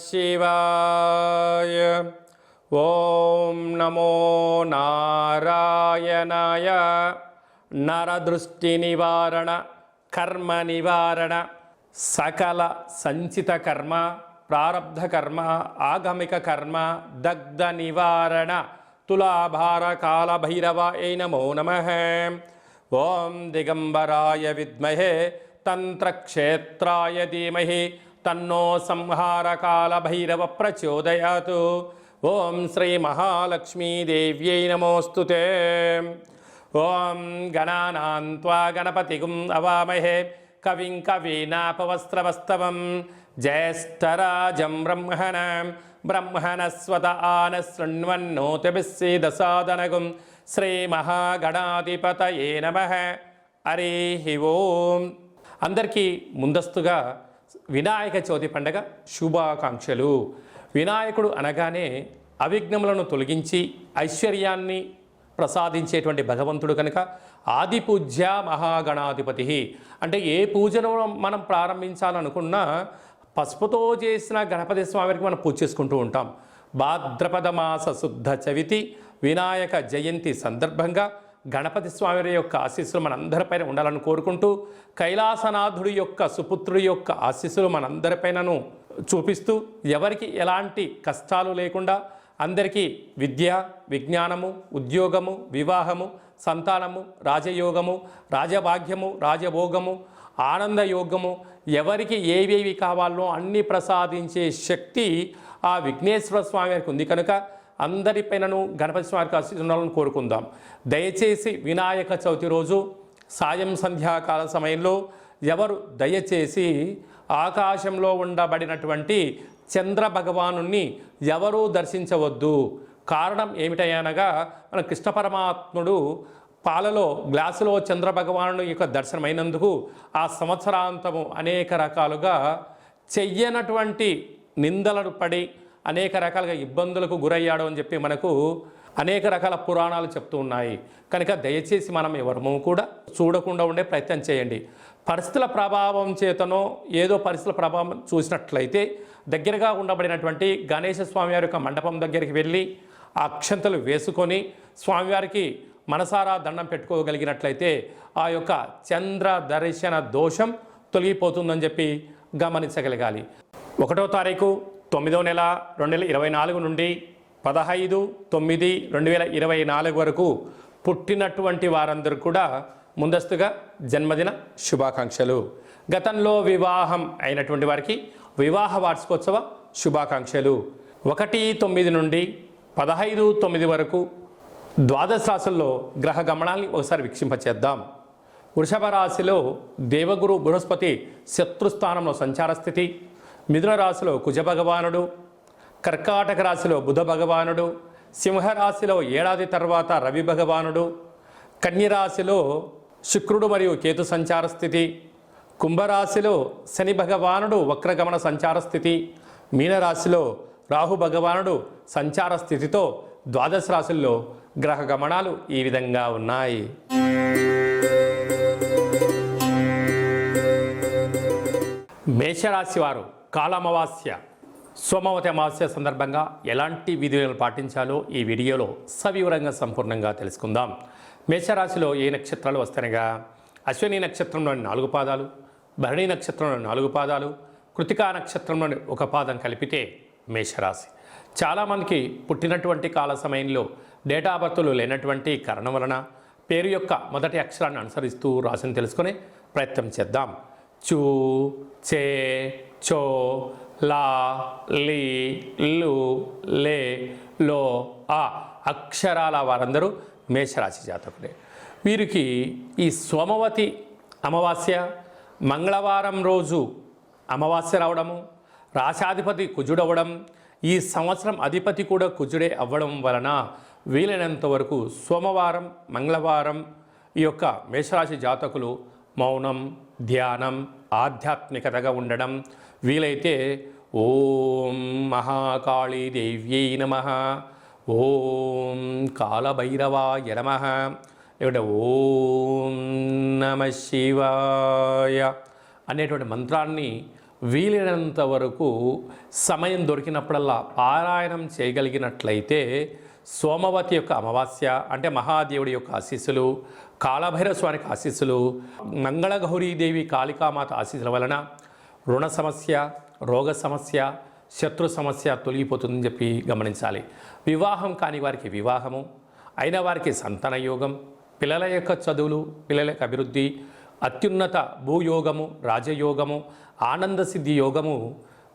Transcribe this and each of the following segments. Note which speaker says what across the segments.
Speaker 1: శివాయ. ఓం నమో నారాయణాయ. నరదృష్టి నివారణ, కర్మ నివారణ, సకల సంచిత కర్మ, ప్రారబ్ధ కర్మ, ఆగమిక కర్మ, దగ్ధ నివారణ, తులాభార కాల భైరవాయ నమో నమః. ఓం దిగంబరాయ విద్మహే తంత్రక్షేత్రాయ ధీమహి తన్నో సంహారకాల భైరవ ప్రచోదయాత్. ఓం శ్రీ మహాలక్ష్మీదేవ్యై నమోస్తుతే. ఓం గణానాం త్వా గణపతిగుం అవామహే కవిం కవీనాపవస్త్రవస్తవం జ్యేష్ఠరాజం బ్రహ్మణస్వత ఆన శృణ్వన్నోతిభిస్సీదసాదనగుం శ్రీమహాగణాధిపతయే నమః. హరి ఓం. అందరికీ ముందస్తుగా వినాయక చవితి పండగ శుభాకాంక్షలు. వినాయకుడు అనగానే అవిఘ్నములను తొలగించి ఐశ్వర్యాన్ని ప్రసాదించేటువంటి భగవంతుడు కనుక ఆది పూజ్య మహాగణాధిపతి. అంటే ఏ పూజను మనం ప్రారంభించాలనుకున్నా పసుపుతో చేసిన గణపతి స్వామికి మనం పూజ చేసుకుంటూ ఉంటాం. భాద్రపద మాస శుద్ధ చవితి వినాయక జయంతి సందర్భంగా గణపతి స్వామి యొక్క ఆశీస్సులు మనందరిపైన ఉండాలని కోరుకుంటూ, కైలాసనాథుడి యొక్క సుపుత్రుడి యొక్క ఆశీస్సులు మనందరిపైనను చూపిస్తూ, ఎవరికి ఎలాంటి కష్టాలు లేకుండా అందరికీ విద్య, విజ్ఞానము, ఉద్యోగము, వివాహము, సంతానము, రాజయోగము, రాజభాగ్యము, రాజభోగము, ఆనందయోగము, ఎవరికి ఏవేవి కావాలో అన్నీ ప్రసాదించే శక్తి ఆ విఘ్నేశ్వర స్వామి వారికి ఉంది కనుక అందరిపైనను గణపతి స్వామికి ఆశీస్సులను కోరుకుందాం. దయచేసి వినాయక చవితి రోజు సాయం సంధ్యాకాల సమయంలో ఎవరు దయచేసి ఆకాశంలో ఉండబడినటువంటి చంద్ర భగవానుణ్ణి ఎవరూ దర్శించవద్దు. కారణం ఏమిటనగా మన కృష్ణ పరమాత్ముడు పాలలో గ్లాసులో చంద్ర భగవాను యొక్క దర్శనమైనందుకు ఆ సంవత్సరాంతము అనేక రకాలుగా చెయ్యనటువంటి నిందలను పడి అనేక రకాలుగా ఇబ్బందులకు గురయ్యాడు అని చెప్పి మనకు అనేక రకాల పురాణాలు చెప్తూ ఉన్నాయి. కనుక దయచేసి మనం ఎవరము కూడా చూడకుండా ఉండే ప్రయత్నం చేయండి. పరిస్థితుల ప్రభావం చేతనో ఏదో పరిస్థితుల ప్రభావం చూసినట్లయితే దగ్గరగా ఉండబడినటువంటి గణేశ స్వామివారి యొక్క మండపం దగ్గరికి వెళ్ళి ఆ అక్షంతలు వేసుకొని స్వామివారికి మనసారా దండం పెట్టుకోగలిగినట్లయితే ఆ యొక్క చంద్ర దర్శన దోషం తొలగిపోతుందని చెప్పి గమనించగలగాలి. 1వ తారీఖు 9వ నెల 2024 నుండి 15/9/2024 వరకు పుట్టినటువంటి వారందరూ కూడా ముందస్తుగా జన్మదిన శుభాకాంక్షలు. గతంలో వివాహం అయినటువంటి వారికి వివాహ వార్షికోత్సవ శుభాకాంక్షలు. 1/9 నుండి 15/9 వరకు ద్వాదశ రాశుల్లో గ్రహ గమనాల్ని ఒకసారి వీక్షింపచేద్దాం. వృషభ రాశిలో దేవగురు బృహస్పతి శత్రుస్థానంలో సంచార స్థితి. మిథున రాశిలో కుజ భగవానుడు, కర్కాటక రాశిలో బుధ భగవానుడు, సింహరాశిలో ఏడాది తర్వాత రవి భగవానుడు, కన్యరాశిలో శుక్రుడు మరియు కేతు సంచార స్థితి, కుంభరాశిలో శని భగవానుడు వక్రగమన సంచార స్థితి, మీనరాశిలో రాహు భగవానుడు సంచార స్థితితో ద్వాదశ రాశుల్లో గ్రహ గమనాలు ఈ విధంగా ఉన్నాయి. మేషరాశి వారు కాలమావాస్య సోమవతి అమావాస్య సందర్భంగా ఎలాంటి విధులను పాటించాలో ఈ వీడియోలో సవివరంగా సంపూర్ణంగా తెలుసుకుందాం. మేషరాశిలో ఏ నక్షత్రాలు వస్తాయనగా అశ్విని నక్షత్రంలోని 4 పాదాలు, భరణి నక్షత్రంలోని 4 పాదాలు, కృతికా నక్షత్రంలోని 1 పాదం కలిపితే మేషరాశి. చాలామందికి పుట్టినటువంటి కాల సమయంలో డేటా బర్త్లు లేనటువంటి కారణం వలన పేరు యొక్క మొదటి అక్షరాన్ని అనుసరిస్తూ రాశిని తెలుసుకునే ప్రయత్నం చేద్దాం. చూ, చే, చో, లా, లీ, లు, లే, లో, ఆ అక్షరాల వారందరూ మేషరాశి జాతకులే. వీరికి ఈ సోమవతి అమావాస్య మంగళవారం రోజు అమావాస్య రావడము, రాశాధిపతి కుజుడవడం, ఈ సంవత్సరం అధిపతి కూడా కుజుడే అవ్వడం వలన వీలైనంత వరకు సోమవారం మంగళవారం ఈ యొక్క మేషరాశి జాతకులు మౌనం, ధ్యానం, ఆధ్యాత్మికతగా ఉండడం, వీలైతే ఓం మహాకాళీ దేవ్యై నమః, ఓం కాలభైరవాయ నమః, ఇక్కడ ఓం నమ శివాయ అనేటువంటి మంత్రాన్ని వీలైనంత వరకు సమయం దొరికినప్పుడల్లా పారాయణం చేయగలిగినట్లయితే సోమవతి యొక్క అమావాస్య అంటే మహాదేవుడి యొక్క ఆశీస్సులు, కాళభైరవ స్వామికి ఆశీస్సులు, మంగళగౌరీదేవి కాళికామాత ఆశీస్సుల వలన రుణ సమస్య, రోగ సమస్య, శత్రు సమస్య తొలగిపోతుందని చెప్పి గమనించాలి. వివాహం కాని వారికి వివాహము, అయిన వారికి సంతాన యోగం, పిల్లల యొక్క చదువులు, పిల్లల యొక్క అభివృద్ధి, అత్యున్నత భూయోగము, రాజయోగము, ఆనంద సిద్ధి యోగము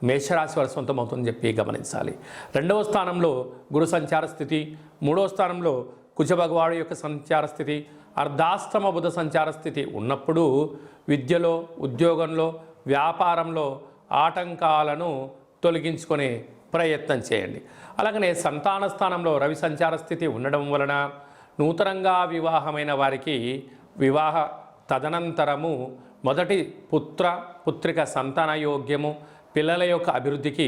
Speaker 1: మేషరాశి వారి సొంతమవుతుందని చెప్పి గమనించాలి. 2వ స్థానంలో గురు సంచార స్థితి, 3వ స్థానంలో కుజ భగవాడు యొక్క సంచార స్థితి, అర్ధాష్టమ బుధ సంచార స్థితి ఉన్నప్పుడు విద్యలో, ఉద్యోగంలో, వ్యాపారంలో ఆటంకాలను తొలగించుకునే ప్రయత్నం చేయండి. అలాగనే సంతాన స్థానంలో రవి సంచార స్థితి ఉండడం వలన నూతనంగా వివాహమైన వారికి వివాహ తదనంతరము మొదటి పుత్రిక సంతాన యోగ్యము, పిల్లల యొక్క అభివృద్ధికి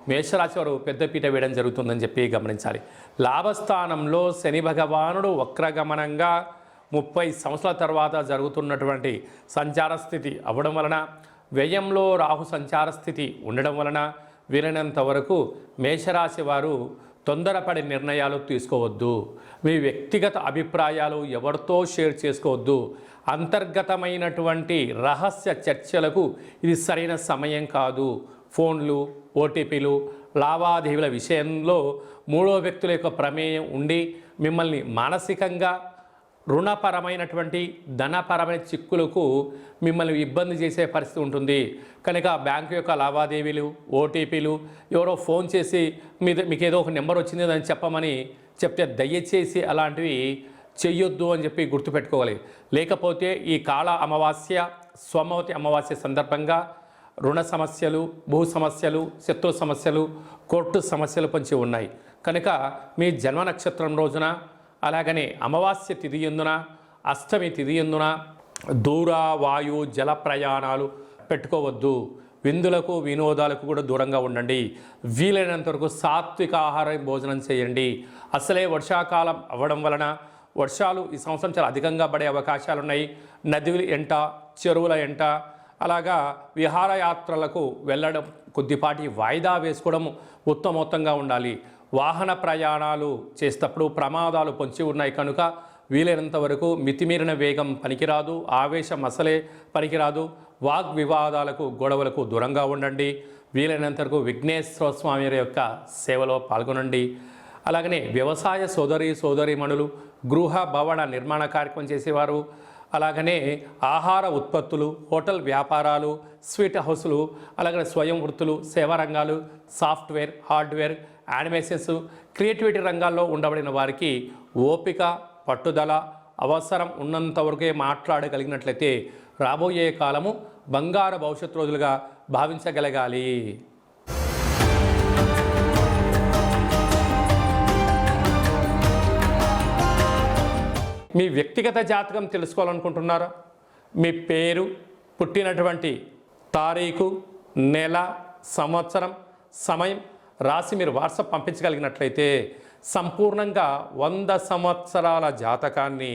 Speaker 1: మేషరాశి వారు పెద్దపీట వేయడం జరుగుతుందని చెప్పి గమనించాలి. లాభస్థానంలో శని భగవానుడు వక్రగమనంగా 30 సంవత్సరాల తర్వాత జరుగుతున్నటువంటి సంచార స్థితి అవ్వడం వలన, వ్యయంలో రాహు సంచార స్థితి ఉండడం వలన వీలైనంత వరకు మేషరాశి వారు తొందరపడి నిర్ణయాలు తీసుకోవద్దు. మీ వ్యక్తిగత అభిప్రాయాలు ఎవరితో షేర్ చేసుకోవద్దు. అంతర్గతమైనటువంటి రహస్య చర్చలకు ఇది సరైన సమయం కాదు. ఫోన్లు, ఓటీపీలు, లావాదేవీల విషయంలో 3వ వ్యక్తుల యొక్క ప్రమేయం ఉండి మిమ్మల్ని మానసికంగా రుణపరమైనటువంటి ధనపరమైన చిక్కులకు మిమ్మల్ని ఇబ్బంది చేసే పరిస్థితి ఉంటుంది. కనుక బ్యాంకు యొక్క లావాదేవీలు, ఓటీపీలు, ఎవరో ఫోన్ చేసి మీకు ఏదో ఒక నెంబర్ వచ్చింది అని చెప్పమని చెప్తే దయచేసి అలాంటివి చెయ్యొద్దు అని చెప్పి గుర్తుపెట్టుకోవాలి. లేకపోతే ఈ కాళ అమావాస్య, సోమవతి అమావాస్య సందర్భంగా రుణ సమస్యలు, భూ సమస్యలు, శత్రు సమస్యలు, కోర్టు సమస్యలు పొంచి ఉన్నాయి. కనుక మీ జన్మ నక్షత్రం రోజున, అలాగనే అమావాస్య తిథి ఎందున, అష్టమి తిథి ఎందున దూర వాయు జల ప్రయాణాలు పెట్టుకోవద్దు. విందులకు, వినోదాలకు కూడా దూరంగా ఉండండి. వీలైనంత వరకు సాత్విక ఆహారం భోజనం చేయండి. అసలే వర్షాకాలం అవ్వడం వలన వర్షాలు ఈ సంవత్సరం చాలా అధికంగా పడే అవకాశాలు ఉన్నాయి. నదుల ఎంట, చెరువుల ఎంట, అలాగా విహారయాత్రలకు వెళ్ళడం కొద్దిపాటి వాయిదా వేసుకోవడం ఉత్తమోత్తంగా ఉండాలి. వాహన ప్రయాణాలు చేసేటప్పుడు ప్రమాదాలు పొంచి ఉన్నాయి కనుక వీలైనంత వరకు మితిమీరిన వేగం పనికిరాదు, ఆవేశం అసలే పనికిరాదు. వాగ్వివాదాలకు, గొడవలకు దూరంగా ఉండండి. వీలైనంత వరకు విఘ్నేశ్వర స్వామి యొక్క సేవలో పాల్గొనండి. అలాగనే వ్యవసాయ సోదరీమణులు, గృహ భవన నిర్మాణ కార్యక్రమం చేసేవారు, అలాగనే ఆహార ఉత్పత్తులు, హోటల్ వ్యాపారాలు, స్వీట్ హౌస్లు, అలాగనే స్వయం వృత్తులు, సేవా రంగాలు, సాఫ్ట్వేర్, హార్డ్వేర్, యానిమేషన్స్, క్రియేటివిటీ రంగాల్లో ఉండబడిన వారికి ఓపిక, పట్టుదల అవసరం ఉన్నంత వరకే మాట్లాడగలిగినట్లయితే రాబోయే కాలము బంగారు భవిష్యత్తు రోజులుగా భావించగలగాలి. మీ వ్యక్తిగత జాతకం తెలుసుకోవాలనుకుంటున్నారా? మీ పేరు, పుట్టినటువంటి తారీఖు, నెల, సంవత్సరం, సమయం రాసి మీరు వాట్సాప్ పంపించగలిగినట్లయితే సంపూర్ణంగా 100 సంవత్సరాల జాతకాన్ని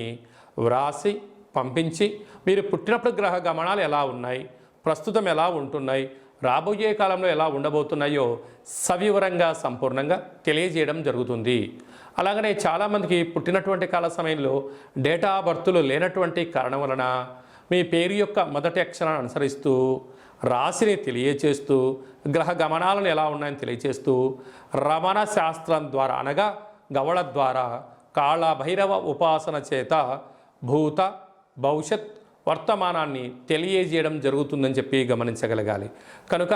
Speaker 1: వ్రాసి పంపించి మీరు పుట్టినప్పుడు గ్రహ గమనాలు ఎలా ఉన్నాయి, ప్రస్తుతం ఎలా ఉంటున్నాయి, రాబోయే కాలంలో ఎలా ఉండబోతున్నాయో సవివరంగా సంపూర్ణంగా తెలియజేయడం జరుగుతుంది. అలాగనే చాలామందికి పుట్టినటువంటి కాల సమయంలో డేటా బర్త్లు లేనటువంటి కారణం వలన మీ పేరు యొక్క మొదటి అక్షరాన్ని అనుసరిస్తూ రాశిని తెలియచేస్తూ గ్రహ గమనాలను ఎలా ఉన్నాయని తెలియచేస్తూ రమణ శాస్త్రం ద్వారా అనగా గవళ ద్వారా కాళభైరవ ఉపాసన చేత భూత భవిష్యత్ వర్తమానాన్ని తెలియజేయడం జరుగుతుందని చెప్పి గమనించగలగాలి. కనుక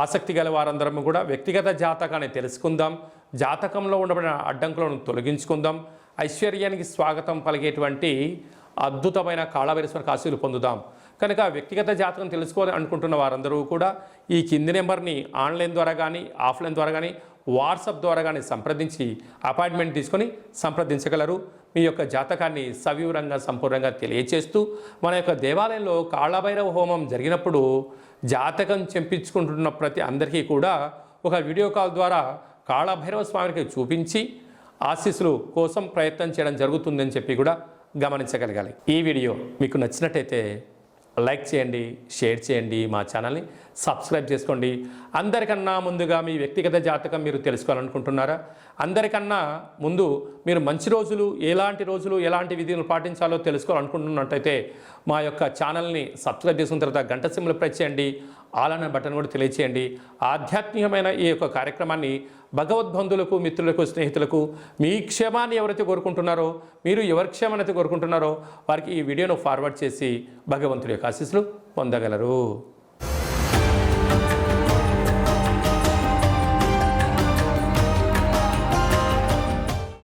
Speaker 1: ఆసక్తి గల వారందరం కూడా వ్యక్తిగత జాతకాన్ని తెలుసుకుందాం, జాతకంలో ఉండబడిన అడ్డంకులను తొలగించుకుందాం, ఐశ్వర్యానికి స్వాగతం పలిగేటువంటి అద్భుతమైన కాళభైరవ ఆశీస్సులు పొందుదాం. కనుక వ్యక్తిగత జాతకం తెలుసుకోవాలి అనుకుంటున్న వారందరూ కూడా ఈ కింది నెంబర్ని ఆన్లైన్ ద్వారా కానీ, ఆఫ్లైన్ ద్వారా కానీ, వాట్సాప్ ద్వారా కానీ సంప్రదించి అపాయింట్మెంట్ తీసుకొని సంప్రదించగలరు. మీ యొక్క జాతకాన్ని సవివరంగా సంపూర్ణంగా తెలియచేస్తూ మన యొక్క దేవాలయంలో కాళభైరవ హోమం జరిగినప్పుడు జాతకం చెంపించుకుంటున్న ప్రతి అందరికీ కూడా ఒక వీడియో కాల్ ద్వారా కాళభైరవ స్వామికి చూపించి ఆశీస్సులు కోసం ప్రయత్నం చేయడం జరుగుతుందని చెప్పి కూడా గమనించగలగాలి. ఈ వీడియో మీకు నచ్చినట్టయితే లైక్ చేయండి, షేర్ చేయండి, మా ఛానల్ని సబ్స్క్రైబ్ చేసుకోండి. అందరికన్నా ముందుగా మీ వ్యక్తిగత జాతకం మీరు తెలుసుకోవాలనుకుంటున్నారా? అందరికన్నా ముందు మీరు మంచి రోజులు, ఎలాంటి విధులు పాటించాలో తెలుసుకోవాలనుకుంటున్నట్టయితే మా యొక్క ఛానల్ని సబ్స్క్రైబ్ చేసుకున్న తర్వాత గంట సింబల్ ప్రెస్ చేయండి, ఆల్ అనే బటన్ కూడా తెలియచేయండి. ఆధ్యాత్మికమైన ఈ యొక్క కార్యక్రమాన్ని భగవద్బంధువులకు, మిత్రులకు, స్నేహితులకు మీ క్షేమాన్ని ఎవరైతే కోరుకుంటున్నారో, మీరు ఎవరి క్షేమాన్ని అయితే కోరుకుంటున్నారో వారికి ఈ వీడియోను ఫార్వర్డ్ చేసి భగవంతుడి యొక్క ఆశీస్సులు పొందగలరు.